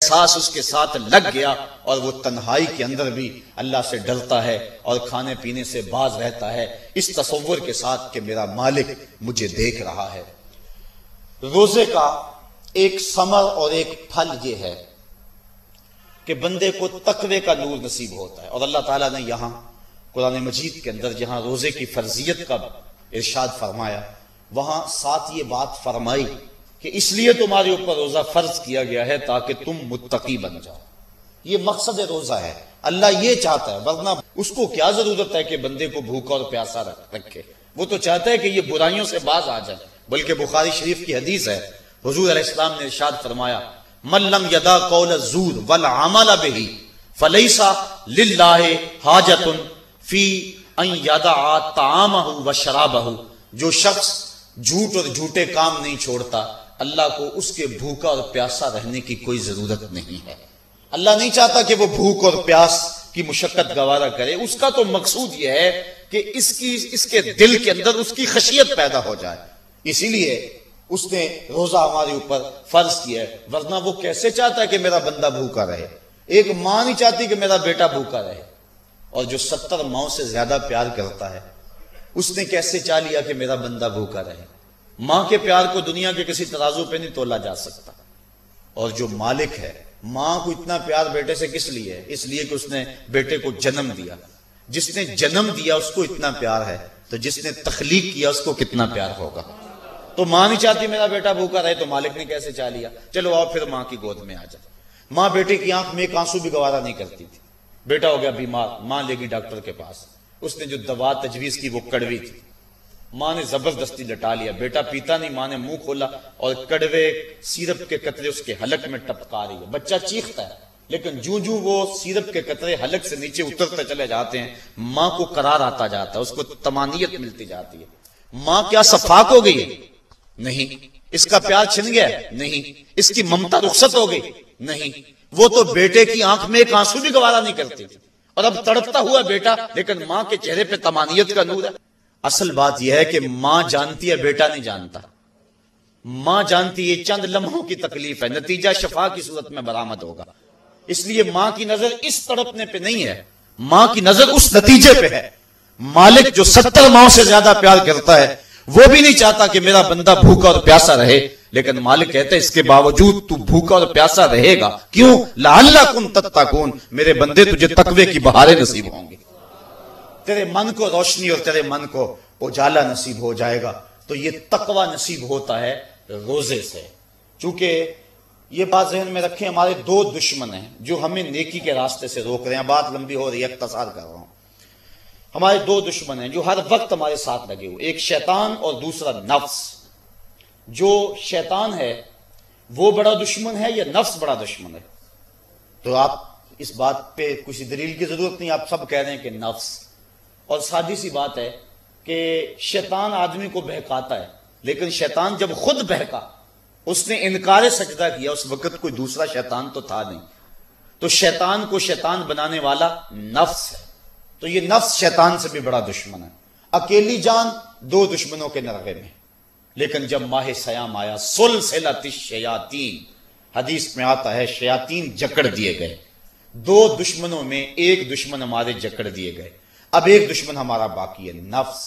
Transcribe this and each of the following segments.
احساس اس کے ساتھ لگ گیا اور وہ تنہائی کے اندر بھی اللہ سے ڈرتا ہے اور کھانے پینے سے باز رہتا ہے، اس تصور کے ساتھ کہ میرا مالک مجھے دیکھ رہا ہے۔ روزے کا ایک ثمر اور ایک پھل یہ ہے کہ بندے کو تقوی کا نور نصیب ہوتا ہے، اور اللہ تعالیٰ نے یہاں قرآن مجید کے اندر جہاں روزے کی فرضیت کا ارشاد فرمایا، وہاں ساتھ یہ بات فرمائی کہ اس لیے تمہارے اوپر روزہ فرض کیا گیا ہے تاکہ تم متقی بن جاؤ۔ یہ مقصد روزہ ہے، اللہ یہ چاہتا ہے، ورنہ اس کو کیا ضرورت ہے کہ بندے کو بھوکا اور پیاسا رکھے؟ وہ تو چاہتا ہے کہ یہ برائیوں سے باز آ جائے۔ بلکہ بخاری شریف کی حدیث ہے، حضور علیہ السلام نے ارشاد فرمایا، من لم یدع قول الزور والعمل به فلیس للہ حاجۃ فی ان یدع طعامہ وشرابہ۔ جو شخص جھوٹ اور جھوٹے کام نہیں چھوڑتا، اللہ کو اس کے بھوکا اور پیاسا رہنے کی کوئی ضرورت نہیں ہے۔ اللہ نہیں چاہتا کہ وہ بھوک اور پیاس کی مشقت گوارا کرے، اس کا تو مقصود یہ ہے کہ اس کے دل کے اندر اس کی خشیت پیدا ہو جائے، اسی لیے اس نے روزہ ہمارے اوپر فرض کیا ہے۔ ورنہ وہ کیسے چاہتا ہے کہ میرا بندہ بھوکا رہے؟ ایک ماں نہیں چاہتی کہ میرا بیٹا بھوکا رہے، اور جو 70 ماؤں سے زیادہ پیار کرتا ہے اس نے کیسے چاہ لیا کہ میرا بندہ بھوکا رہے؟ ماں کے پیار کو دنیا کے کسی ترازو پہ نہیں تولا جا سکتا۔ اور جو مالک ہے، ماں کو اتنا پیار بیٹے سے کس لیے ہے؟ اس لیے کہ اس نے بیٹے کو جنم دیا۔ جس نے جنم دیا اس کو اتنا پیار ہے، تو جس نے تخلیق کیا اس کو کتنا پیار ہوگا؟ تو ماں نہیں چاہتی میرا بیٹا بھوکا رہے، تو مالک نے کیسے چاہ لیا؟ چلو آؤ پھر ماں کی گود میں آ جائے۔ ماں بیٹے کی آنکھ میں ایک آنسو بھی گوارا نہیں کرتی تھی۔ بیٹا ہو گیا بیمار، ماں لے گی ڈاکٹر کے پاس، اس نے جو دوا تجویز کی وہ کڑوی تھی، ماں نے زبردستی لٹا لیا، بیٹا پیتا نہیں، ماں نے منہ کھولا اور کڑوے سیرپ کے قطرے اس کے حلق میں ٹپکا رہی ہے۔ بچہ چیختا ہے، لیکن جوں وہ سیرپ کے قطرے حلق سے نیچے اترتے چلے جاتے ہیں، ماں کو قرار آتا جاتا ہے، اس کو طمانینت ملتی جاتی ہے۔ ماں کیا صفاق ہو گئی؟ نہیں۔ اس کا پیار چھن گیا؟ نہیں۔ اس کی ممتا رخصت ہو گئی؟ نہیں۔ وہ تو بیٹے کی آنکھ میں ایک آنسو بھی گوارا نہیں کرتی تھی، اور اب تڑپتا ہوا بیٹا، لیکن ماں کے چہرے پہ طمانینت کا نور ہے۔ اصل بات یہ ہے کہ ماں جانتی ہے، بیٹا نہیں جانتا۔ ماں جانتی ہے چند لمحوں کی تکلیف ہے، نتیجہ شفا کی صورت میں برآمد ہوگا۔ اس لیے ماں کی نظر اس تڑپنے پہ نہیں ہے، ماں کی نظر اس نتیجے پہ ہے۔ مالک جو 70 ماؤں سے زیادہ پیار کرتا ہے، وہ بھی نہیں چاہتا کہ میرا بندہ بھوکا اور پیاسا رہے، لیکن مالک کہتے ہیں اس کے باوجود تو بھوکا اور پیاسا رہے گا، کیوں؟ لعلکم تتقون، میرے بندے تجھے تقوی کی بہاریں نصیب ہوں گی، تیرے من کو روشنی اور تیرے من کو اجالا نصیب ہو جائے گا۔ تو یہ تقوی نصیب ہوتا ہے روزے سے۔ چونکہ یہ بات ذہن میں رکھیں، ہمارے 2 دشمن ہیں جو ہمیں نیکی کے راستے سے روک رہے ہیں۔ بات لمبی ہو رہی ہے، اختصار کر رہا ہوں۔ ہمارے 2 دشمن ہیں جو ہر وقت ہمارے ساتھ لگے ہوئے، ایک شیطان اور دوسرا نفس۔ جو شیطان ہے وہ بڑا دشمن ہے یا نفس بڑا دشمن ہے؟ تو آپ اس بات پہ کسی دلیل کی ضرورت نہیں، آپ سب کہہ رہے ہیں کہ نفس۔ اور سادی سی بات ہے کہ شیطان آدمی کو بہکاتا ہے، لیکن شیطان جب خود بہکا، اس نے انکار سجدہ کیا، اس وقت کوئی دوسرا شیطان تو تھا نہیں۔ تو شیطان کو شیطان بنانے والا نفس ہے، تو یہ نفس شیطان سے بھی بڑا دشمن ہے۔ اکیلی جان 2 دشمنوں کے نرغے میں، لیکن جب ماہ سیام آیا، سلسلۃ الشیاطین، حدیث میں آتا ہے شیاطین جکڑ دیے گئے۔ 2 دشمنوں میں ایک دشمن ہمارے جکڑ دیے گئے، اب ایک دشمن ہمارا باقی ہے، نفس۔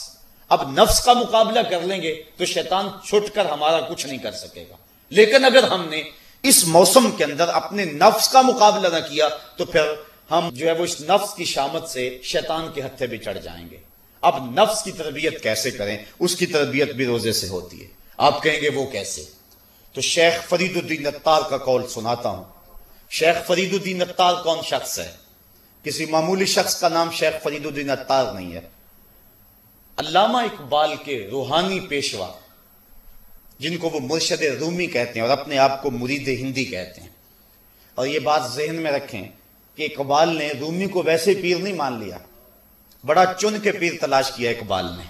اب نفس کا مقابلہ کر لیں گے تو شیطان چھٹ کر ہمارا کچھ نہیں کر سکے گا، لیکن اگر ہم نے اس موسم کے اندر اپنے نفس کا مقابلہ نہ کیا تو پھر ہم جو ہے وہ اس نفس کی شامت سے شیطان کے ہتھے بھی چڑھ جائیں گے۔ اب نفس کی تربیت کیسے کریں؟ اس کی تربیت بھی روزے سے ہوتی ہے۔ آپ کہیں گے وہ کیسے؟ تو شیخ فرید الدین عطار کا قول سناتا ہوں۔ شیخ فرید الدین عطار کون شخص ہے؟ کسی معمولی شخص کا نام شیخ فرید الدین عطار نہیں ہے۔ علامہ اقبال کے روحانی پیشوا، جن کو وہ مرشد رومی کہتے ہیں اور اپنے آپ کو مرید ہندی کہتے ہیں، اور یہ بات ذہن میں رکھیں کہ اقبال نے رومی کو ویسے پیر نہیں مان لیا، بڑا چن کے پیر تلاش کیا اقبال نے۔